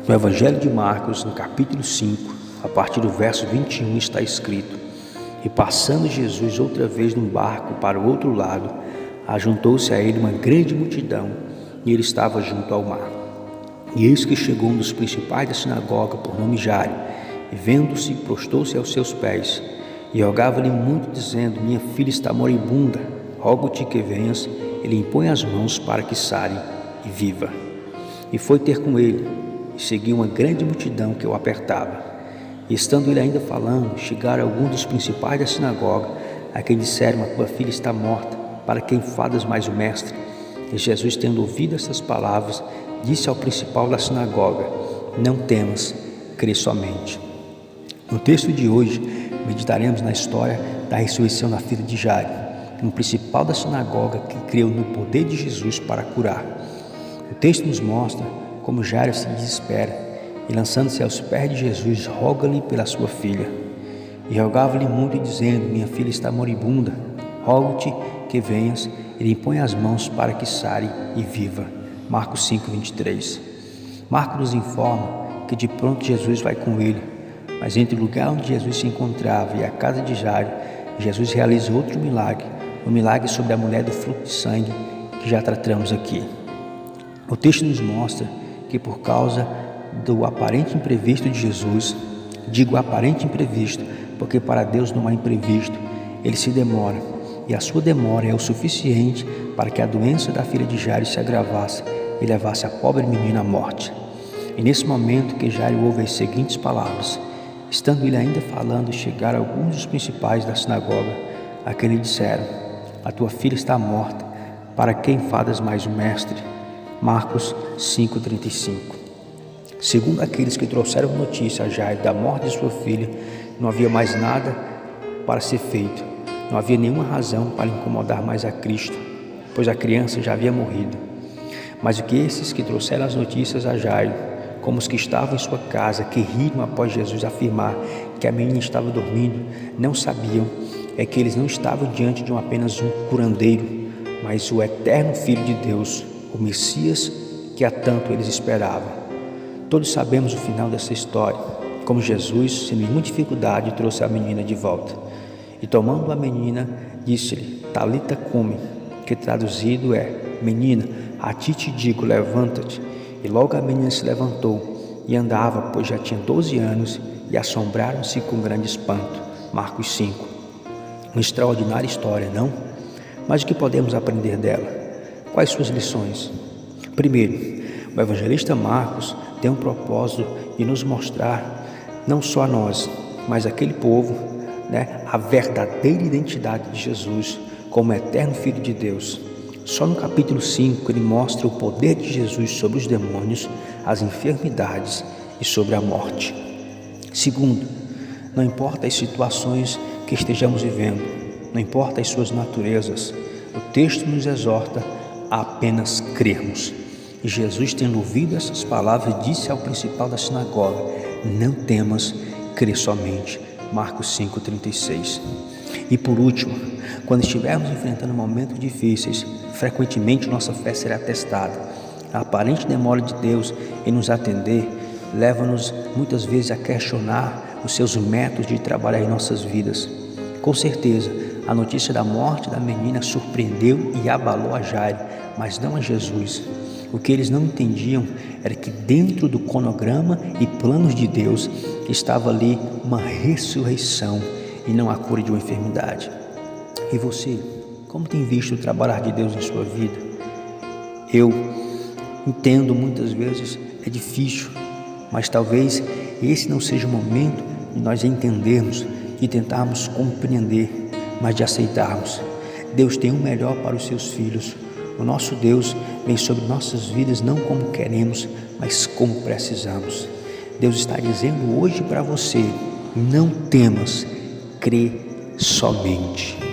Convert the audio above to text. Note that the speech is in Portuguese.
No Evangelho de Marcos, no capítulo 5, a partir do verso 21, está escrito: E passando Jesus outra vez num barco para o outro lado, ajuntou-se a ele uma grande multidão, e ele estava junto ao mar. E eis que chegou um dos principais da sinagoga, por nome Jairo, e vendo-se, prostou-se aos seus pés, e rogava-lhe muito, dizendo: Minha filha está moribunda, rogo-te que venhas e lhe impõe as mãos para que sare e viva. E foi ter com ele, e seguiu uma grande multidão que o apertava. E estando ele ainda falando, chegaram alguns dos principais da sinagoga, a quem disseram: A tua filha está morta, para quem fadas mais o mestre? E Jesus, tendo ouvido essas palavras, disse ao principal da sinagoga: Não temas, crê somente. No texto de hoje, meditaremos na história da ressurreição da filha de Jairo, um principal da sinagoga que creu no poder de Jesus para curar. O texto nos mostra como Jairo se desespera e, lançando-se aos pés de Jesus, roga-lhe pela sua filha. E rogava-lhe muito, dizendo: Minha filha está moribunda, rogo-te que venhas e lhe impõe as mãos para que sare e viva. Marcos 5:23. Marcos nos informa que de pronto Jesus vai com ele, mas entre o lugar onde Jesus se encontrava e a casa de Jairo, Jesus realiza outro milagre, o milagre sobre a mulher do fluxo de sangue, que já tratamos aqui. O texto nos mostra que por causa do aparente imprevisto de Jesus, digo aparente imprevisto, porque para Deus não há imprevisto, ele se demora, e a sua demora é o suficiente para que a doença da filha de Jairo se agravasse e levasse a pobre menina à morte. E nesse momento que Jairo ouve as seguintes palavras, estando ele ainda falando, chegaram alguns dos principais da sinagoga, a quem lhe disseram: A tua filha está morta, para quem fadas mais o mestre? Marcos 5:35. Segundo aqueles que trouxeram notícia a Jairo da morte de sua filha, não havia mais nada para ser feito, não havia nenhuma razão para incomodar mais a Cristo, pois a criança já havia morrido. Mas o que esses que trouxeram as notícias a Jairo, como os que estavam em sua casa, que riram após Jesus afirmar que a menina estava dormindo, não sabiam, é que eles não estavam diante de apenas um curandeiro, mas o eterno Filho de Deus, o Messias que há tanto eles esperavam. Todos sabemos o final dessa história, como Jesus, sem nenhuma dificuldade, trouxe a menina de volta. E tomando a menina, disse-lhe: Talita cumi, que traduzido é: Menina, a ti te digo, levanta-te. E logo a menina se levantou e andava, pois já tinha 12 anos, e assombraram-se com grande espanto. Marcos 5. Uma extraordinária história, não? Mas o que podemos aprender dela? Quais suas lições? Primeiro, o evangelista Marcos tem um propósito de nos mostrar, não só a nós, mas aquele povo, a verdadeira identidade de Jesus como eterno Filho de Deus. Só no capítulo 5 ele mostra o poder de Jesus sobre os demônios, as enfermidades e sobre a morte. Segundo, não importa as situações que estejamos vivendo, não importa as suas naturezas, o texto nos exorta a apenas crermos. E Jesus, tendo ouvido essas palavras, disse ao principal da sinagoga: Não temas, crê somente. Marcos 5:36. E por último, quando estivermos enfrentando momentos difíceis, frequentemente nossa fé será testada. A aparente demora de Deus em nos atender leva-nos muitas vezes a questionar os seus métodos de trabalhar em nossas vidas. Com certeza, a notícia da morte da menina surpreendeu e abalou a Jairo, mas não a Jesus. O que eles não entendiam era que dentro do cronograma e planos de Deus estava ali uma ressurreição e não a cura de uma enfermidade. E você, como tem visto o trabalhar de Deus em sua vida? Eu entendo, muitas vezes é difícil, mas talvez esse não seja o momento de nós entendermos e tentarmos compreender, mas de aceitarmos. Deus tem o melhor para os seus filhos. O nosso Deus vem sobre nossas vidas não como queremos, mas como precisamos. Deus está dizendo hoje para você: não temas, crê somente.